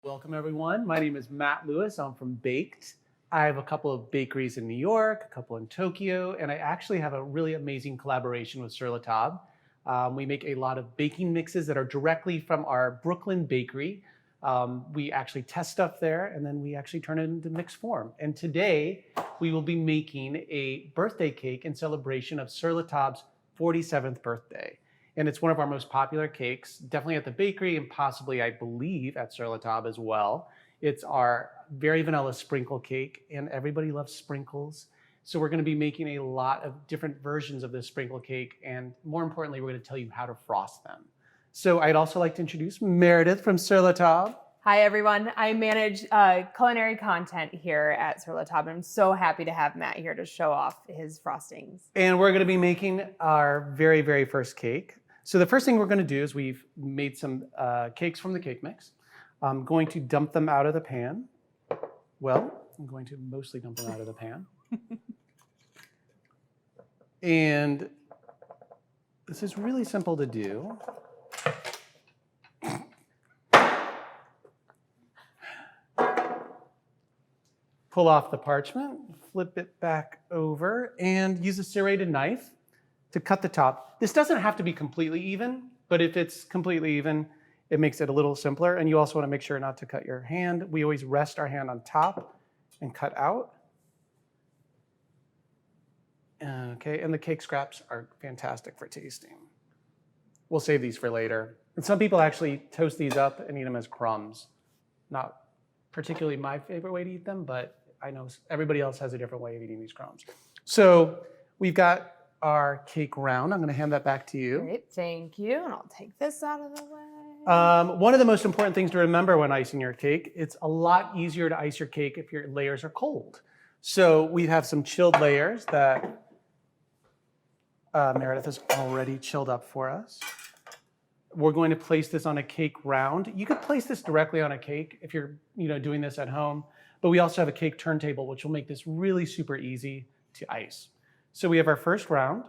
Welcome everyone. My name is Matt Lewis. I'm from Baked. I have a couple of bakeries in New York, a couple in Tokyo, and I actually have a really amazing collaboration with Sur La Table. We make a lot of baking mixes that are directly from our Brooklyn bakery. We actually test stuff there and then we actually turn it into mixed form. And today we will be making a birthday cake in celebration of Sur La Table's 47th birthday. And it's one of our most popular cakes, definitely at the bakery and possibly, I believe, at Sur La Table as well. It's our very vanilla sprinkle cake, and everybody loves sprinkles. So we're gonna be making a lot of different versions of this sprinkle cake, and more importantly, we're gonna tell you how to frost them. So I'd also like to introduce Meredith from Sur La Table. Hi everyone, I manage culinary content here at Sur La Table. I'm so happy to have Matt here to show off his frostings. And we're gonna be making our very, very first cake. So the first thing we're gonna do is we've made some cakes from the cake mix. I'm going to dump them out of the pan. Well, I'm going to mostly dump them out of the pan. And this is really simple to do. Pull off the parchment, flip it back over, and use a serrated knife to cut the top. This doesn't have to be completely even, but if it's completely even, it makes it a little simpler. And you also want to make sure not to cut your hand. We always rest our hand on top and cut out. Okay, and the cake scraps are fantastic for tasting. We'll save these for later. And some people actually toast these up and eat them as crumbs. Not particularly my favorite way to eat them, but I know everybody else has a different way of eating these crumbs. So we've got our cake round. I'm going to hand that back to you. Great, thank you. And I'll take this out of the way. One of the most important things to remember when icing your cake, it's a lot easier to ice your cake if your layers are cold. So we have some chilled layers that Meredith has already chilled up for us. We're going to place this on a cake round. You could place this directly on a cake if you're doing this at home, but we also have a cake turntable, which will make this really super easy to ice. So we have our first round.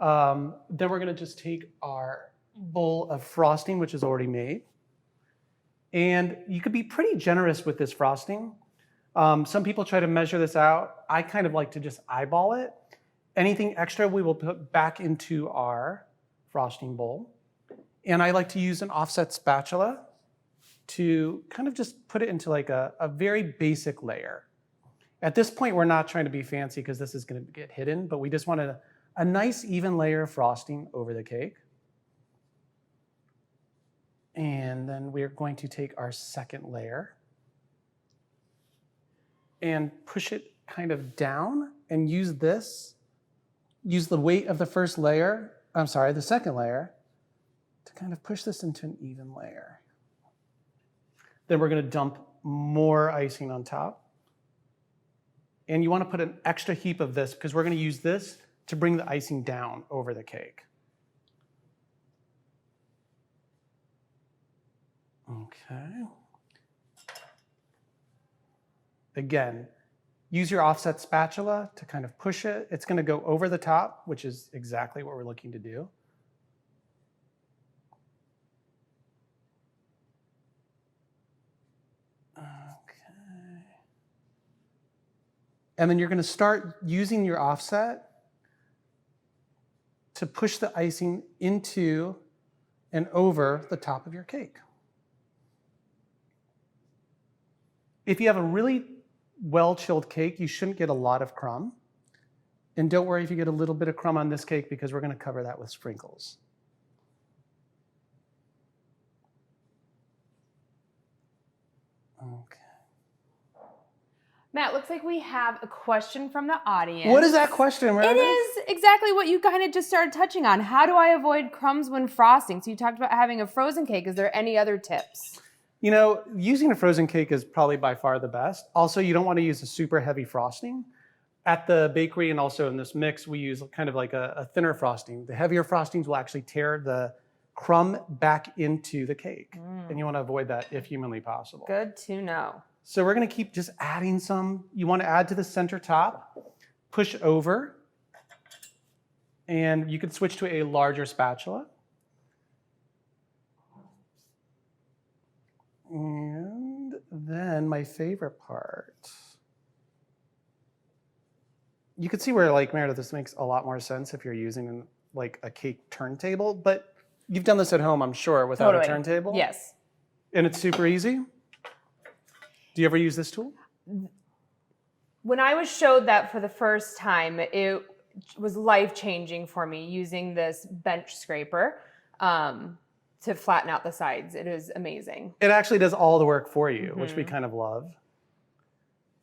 Then we're gonna just take our bowl of frosting, which is already made. And you could be pretty generous with this frosting. Some people try to measure this out. I kind of like to just eyeball it. Anything extra we will put back into our frosting bowl. And I like to use an offset spatula to kind of just put it into like a very basic layer. At this point, we're not trying to be fancy because this is going to get hidden, but we just want a nice even layer of frosting over the cake. And then we're going to take our second layer and push it kind of down and use the weight of the the second layer, to kind of push this into an even layer. Then we're going to dump more icing on top. And you want to put an extra heap of this because we're going to use this to bring the icing down over the cake. Okay. Again, use your offset spatula to kind of push it. It's going to go over the top, which is exactly what we're looking to do. And then you're going to start using your offset to push the icing into and over the top of your cake. If you have a really well-chilled cake, you shouldn't get a lot of crumb. And don't worry if you get a little bit of crumb on this cake because we're going to cover that with sprinkles. Okay. Matt, looks like we have a question from the audience. What is that question, Meredith? It is exactly what you kind of just started touching on. How do I avoid crumbs when frosting? So you talked about having a frozen cake. Is there any other tips? Using a frozen cake is probably by far the best. Also, you don't want to use a super heavy frosting. At the bakery and also in this mix, we use kind of like a thinner frosting. The heavier frostings will actually tear the crumb back into the cake. And you want to avoid that if humanly possible. Good to know. So we're going to keep just adding some. You want to add to the center top, push over, and you could switch to a larger spatula. And then my favorite part. You can see where, like, Meredith, this makes a lot more sense if you're using like a cake turntable, but you've done this at home, I'm sure, without a turntable. Yes. And it's super easy. Do you ever use this tool? When I was showed that for the first time, it was life-changing for me using this bench scraper to flatten out the sides. It is amazing. It actually does all the work for you, which we kind of love.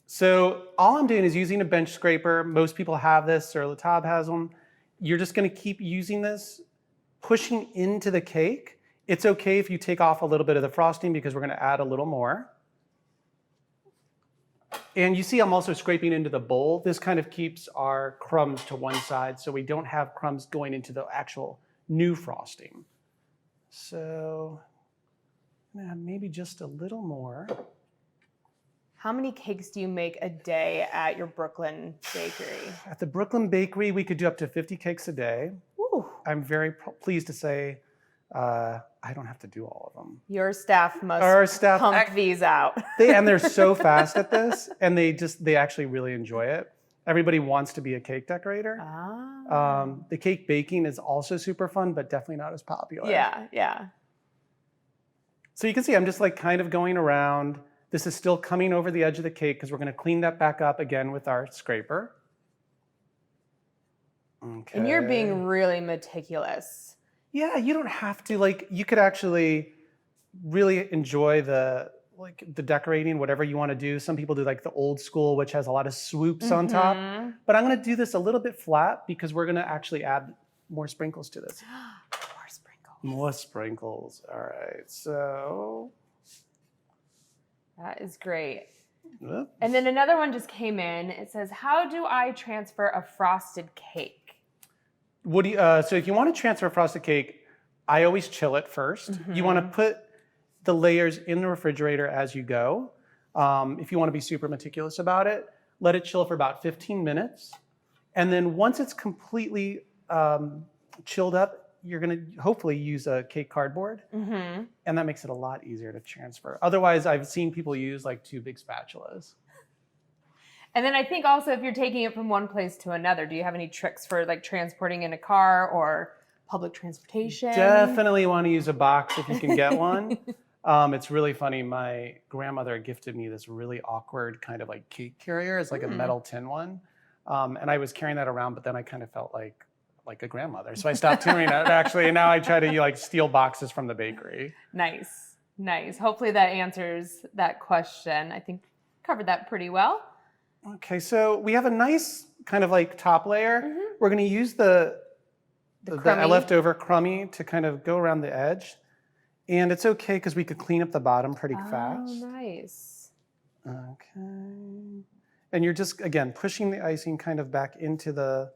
So all I'm doing is using a bench scraper. Most people have this, Sur La Table has one. You're just gonna keep using this, pushing into the cake. It's okay if you take off a little bit of the frosting because we're gonna add a little more. And you see I'm also scraping into the bowl. This kind of keeps our crumbs to one side so we don't have crumbs going into the actual new frosting. So maybe just a little more. How many cakes do you make a day at your Brooklyn bakery? At the Brooklyn Bakery, we could do up to 50 cakes a day. Woo. I'm very pleased to say I don't have to do all of them. Your staff must pump these out. They're so fast at this, and they actually really enjoy it. Everybody wants to be a cake decorator. The cake baking is also super fun, but definitely not as popular. Yeah. So you can see I'm just like kind of going around. This is still coming over the edge of the cake because we're going to clean that back up again with our scraper. Okay. And you're being really meticulous. Yeah, you don't have to. Like, you could actually really enjoy the decorating, whatever you want to do. Some people do like the old school, which has a lot of swoops on top. But I'm going to do this a little bit flat because we're going to actually add more sprinkles to this. More sprinkles. More sprinkles. All right, so. That is great. Whoop. And then another one just came in. It says, how do I transfer a frosted cake? So if you want to transfer a frosted cake, I always chill it first. You want to put the layers in the refrigerator as you go. If you want to be super meticulous about it, let it chill for about 15 minutes. And then once it's completely chilled up, you're going to hopefully use a cake cardboard. And that makes it a lot easier to transfer. Otherwise, I've seen people use like 2 big spatulas. And then I think also if you're taking it from one place to another, do you have any tricks for like transporting in a car or public transportation? Definitely want to use a box if you can get one. It's really funny. My grandmother gifted me this really awkward kind of like cake carrier. It's like a metal tin one. And I was carrying that around, but then I kind of felt like a grandmother. So I stopped doing it actually. And now I try to like steal boxes from the bakery. Nice. Hopefully that answers that question. I think covered that pretty well. Okay, so we have a nice kind of like top layer. We're going to use the leftover crummy to kind of go around the edge. And it's okay because we could clean up the bottom pretty fast. Oh, nice. Okay. And you're just, again, pushing the icing kind of back into the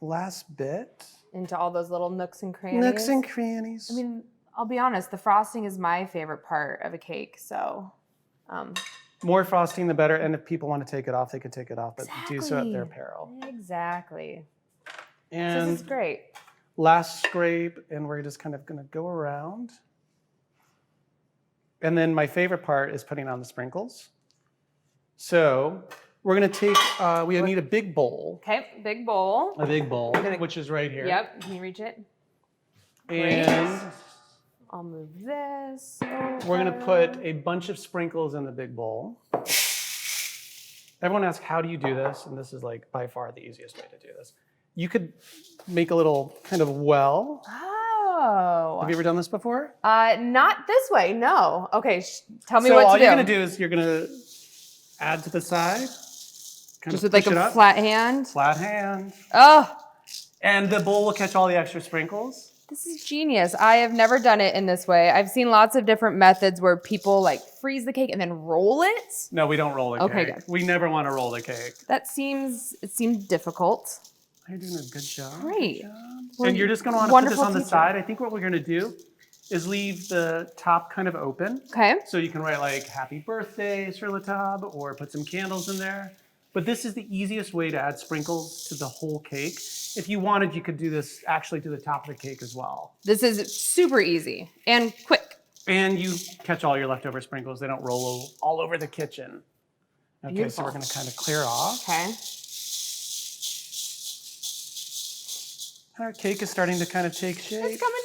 last bit. Into all those little nooks and crannies. Nooks and crannies. I mean, I'll be honest, the frosting is my favorite part of a cake, so. More frosting, the better. And if people want to take it off, they can take it off, but do so at their peril. Exactly. And so this is great. Last scrape, and we're just kind of going to go around. And then my favorite part is putting on the sprinkles. So we're going to take, we need a big bowl. Okay, big bowl. A big bowl, which is right here. Yep, can you reach it? And I'll move this over. we're going to put a bunch of sprinkles in the big bowl. Everyone asks, how do you do this? And this is like by far the easiest way to do this. You could make a little kind of well. Oh. Have you ever done this before? Not this way, no. Okay, tell me So what to do. all you're going to do is you're going to add to the side. Just with like a flat hand? Flat hand. Oh. And the bowl will catch all the extra sprinkles. This is genius. I have never done it in this way. I've seen lots of different methods where people like freeze the cake and then roll it. No, we don't roll the cake. Okay, good. We never want to roll the cake. It seemed difficult. You're doing a good job. Great. Good job. And you're just going to want to put this on the teacher. side. I think what we're going to do is leave the top kind of open. Okay. So you can write like happy birthday, Sur La Table, or put some candles in there. But this is the easiest way to add sprinkles to the whole cake. If you wanted, you could do this actually to the top of the cake as well. This is super easy and quick. And you catch all your leftover sprinkles. They don't roll all over the kitchen. Okay, Beautiful. so we're going to kind of clear off. Okay. And our cake is starting to kind of take shape. It's coming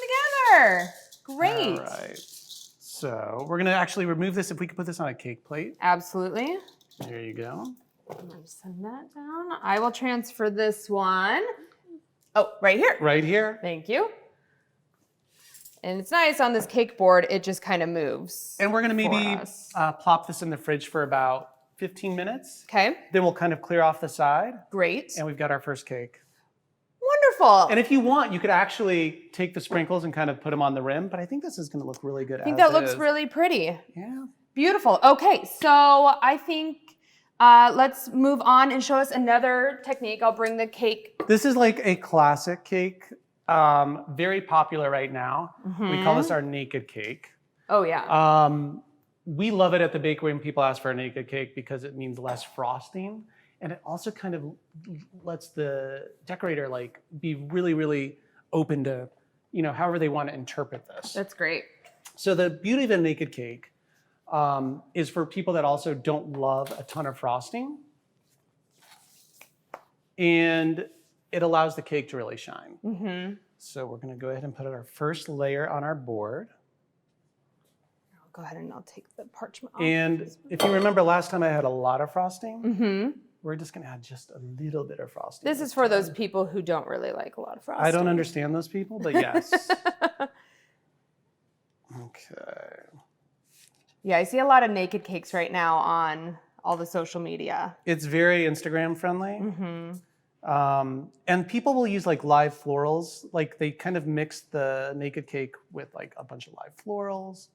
together. Great. All right. So we're going to actually remove this. If we could put this on a cake plate. Absolutely. There you go. I'm going to send that down. I will transfer this one. Oh, right here. Right here. Thank you. And it's nice on this cake board, it just kind of moves. And we're going to maybe us. plop this in the fridge for about 15 minutes. Okay, Then we'll kind of clear off the side. great. And we've got our first cake. Wonderful. And if you want, you could actually take the sprinkles and kind of put them on the rim, but I think this is going to look really good. I think that looks really pretty. Yeah. Beautiful. Okay, so I think let's move on and show us another technique. I'll bring the cake. This is like a classic cake, very popular right now. We call this our naked cake. Oh, yeah. We love it at the bakery when people ask for a naked cake because it means less frosting. And it also kind of lets the decorator like be really, really open to, however they want to interpret this. That's great. So the beauty of a naked cake is for people that also don't love a ton of frosting. And it allows the cake to really shine. Mm-hmm. So we're going to go ahead and put our first layer on our board. I'll go ahead and I'll take the parchment off. And if you remember last time I had a lot of frosting, Mm-hmm. we're just going to add just a little bit of frosting. This is for those people who don't really like a lot of frosting. I don't understand those people, but yes. Okay. Yeah, I see a lot of naked cakes right now on all the social media. It's very Instagram friendly. Mm-hmm. And people will use like live florals. Like they kind of mix the naked cake with like a bunch of live florals.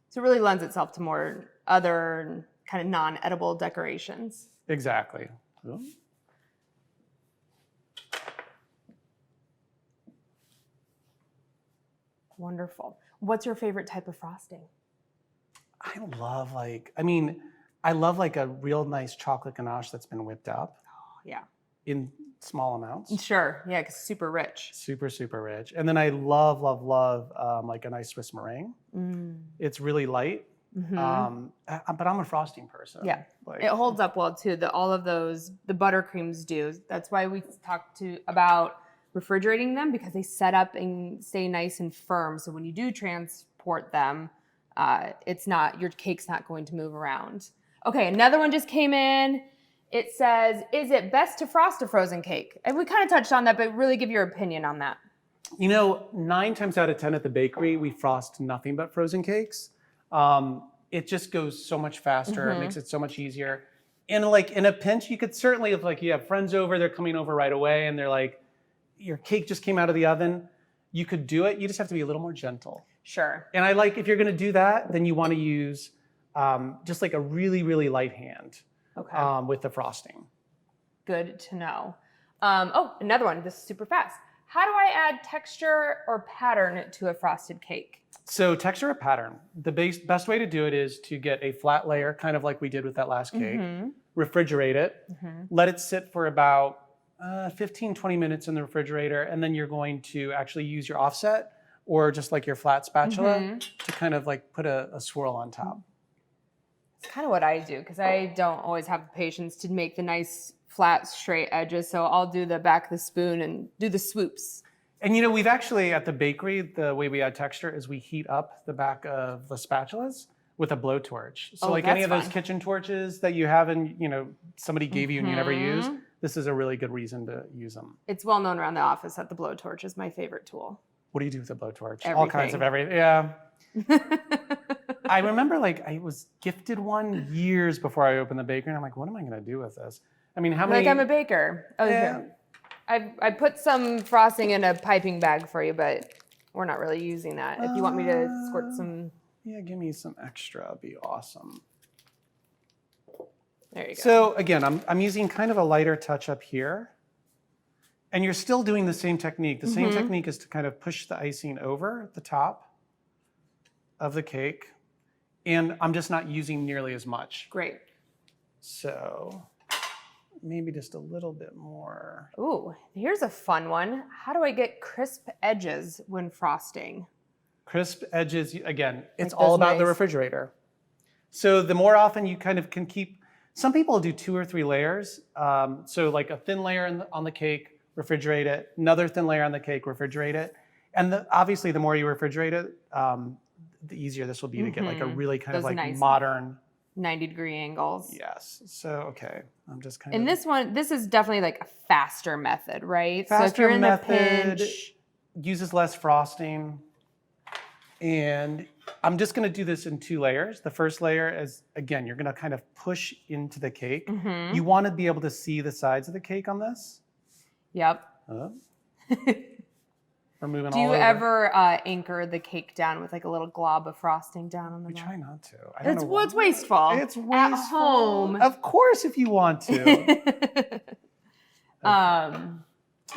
So it really lends itself to more other kind of non-edible decorations. Exactly. Ooh. Wonderful. What's your favorite type of frosting? I love like a real nice chocolate ganache that's been whipped up Oh, yeah. in small amounts. Sure. Yeah, because super rich. Super, super rich. And then I love like a nice Swiss meringue. Mm. It's really light. Mhm. But I'm a frosting person. Yeah. Like, It holds up well too. All of those, the buttercreams do. That's why we talked about refrigerating them, because they set up and stay nice and firm. So when you do transport them, your cake's not going to move around. Okay, another one just came in. It says, is it best to frost a frozen cake? And we kind of touched on that, but really give your opinion on that. 9 times out of 10 at the bakery, we frost nothing but frozen cakes. It just goes so much faster. It makes it so much easier. And like in a pinch, you could certainly, if like you have friends over, they're coming over right away and they're like, your cake just came out of the oven. You could do it. You just have to be a little more gentle. Sure. And I like, if you're going to do that, then you want to use just like a really, really light hand with the frosting. Good to know. Another one. This is super fast. How do I add texture or pattern to a frosted cake? So texture or pattern, the best way to do it is to get a flat layer, kind of like we did with that last cake, refrigerate it, let it sit for about 15, 20 minutes in the refrigerator, and then you're going to actually use your offset or just like your flat spatula to kind of like put a swirl on top. It's kind of what I do, because I don't always have the patience to make the nice flat straight edges, so I'll do the back of the spoon and do the swoops. And we've actually, at the bakery, the way we add texture is we heat up the back of the spatulas with a blowtorch. So like any of those kitchen torches that you have and somebody gave you and you never use, this is a really good reason to use them. It's well known around the office that the blowtorch is my favorite tool. What do you do with the blowtorch? Everything. All kinds of everything. Yeah. I remember like I was gifted one years before I opened the bakery, and I'm like, what am I going to do with this? I mean, how many? Like I'm a baker. Oh, yeah. I put some frosting in a piping bag for you, but we're not really using that. If you want me to squirt some. Yeah, give me some extra. It'd be awesome. There you go. So again, I'm using kind of a lighter touch up here. And you're still doing the same technique. The same technique is to kind of push the icing over the top of the cake. And I'm just not using nearly as much. Great. So maybe just a little bit more. Ooh, here's a fun one. How do I get crisp edges when frosting? Crisp edges, again, it's Like all those about the nice- refrigerator. So the more often you kind of can keep, some people do 2 or 3 layers. So like a thin layer on the cake, refrigerate it, another thin layer on the cake, refrigerate it. And obviously the more you refrigerate it, the easier this will be to get like a really kind of Those like nice modern. 90-degree angles. Yes. So, okay. I'm just kind And of. this is definitely like a faster method, right? Faster so if you're in method, the pinch, uses less frosting. And I'm just going to do this in 2 layers. The first layer is, again, you're going to kind of push into the cake. Mm-hmm. You want to be able to see the sides of the cake on this. Yep. We're moving Do all you over. ever anchor the cake down with like a little glob of frosting down on the We bottom? try not to. I don't It's know why. it's wasteful. It's wasteful. At home. Of course, if you want to.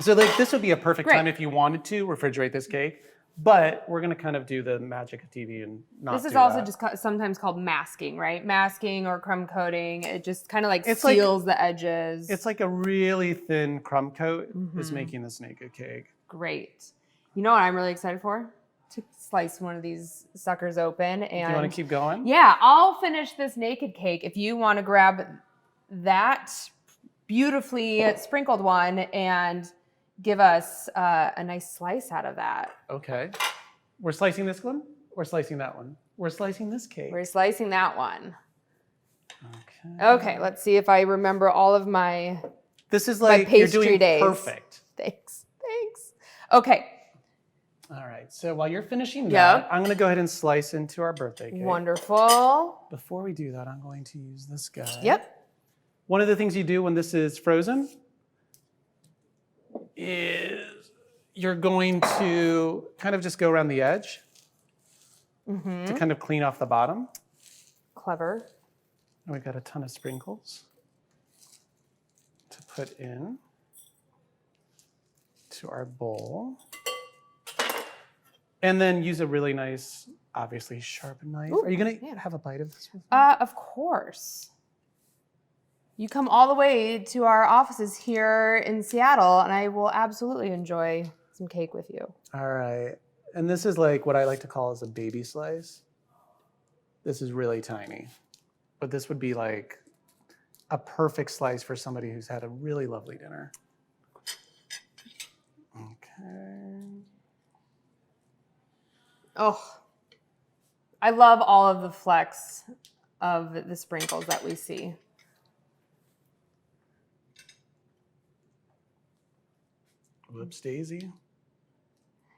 So like this would be a perfect Great. time if you wanted to refrigerate this cake. But we're going to kind of do the magic of TV and not This is do also that. just sometimes called masking, right? Masking or crumb coating. It just kind of like It's like- seals the edges. It's like a really thin crumb coat is Mhm. making this naked cake. Great. You know what I'm really excited for? To slice one of these suckers open. Do And you want to keep going? yeah, I'll finish this naked cake if you want to grab that beautifully sprinkled one and give us a nice slice out of that. Okay. We're slicing this one? We're slicing that one. We're slicing this cake. We're slicing that one. Okay. Okay, let's see if I remember all of my This is like you're pastry doing days. perfect. Thanks. Okay, All right. So while you're finishing that, Yep. I'm going to go ahead and slice into our birthday cake. wonderful. Before we do that, I'm going to use this guy. Yep. One of the things you do when this is frozen is you're going to kind of just go around the edge to kind of clean off the bottom. Clever. And we've got a ton of sprinkles to put in to our bowl. And then use a really nice, obviously sharpened knife. Ooh, Are you going to yeah. have a bite of this with me? Of course. You come all the way to our offices here in Seattle, and I will absolutely enjoy some cake with you. All right. And this is like what I like to call as a baby slice. This is really tiny. But this would be like a perfect slice for somebody who's had a really lovely dinner. Okay. Oh, I love all of the flecks of the sprinkles that we see. Whoops, Daisy.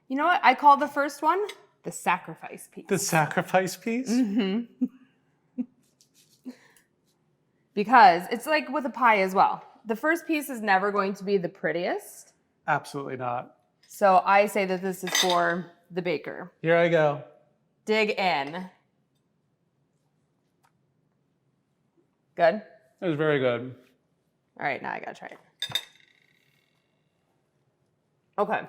You know what? I call the first one the sacrifice piece. The sacrifice piece? Mm-hmm. Because it's like with a pie as well. The first piece is never going to be the prettiest. Absolutely not. So I say that this is for the baker. Here I go. Dig in. Good? It was very good. All right, now I gotta try it. Okay.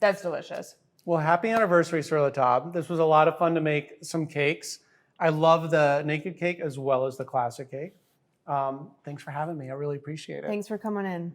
That's delicious. Well, happy anniversary, Sur La Table. This was a lot of fun to make some cakes. I love the naked cake as well as the classic cake. Thanks for having me. I really appreciate it. Thanks for coming in.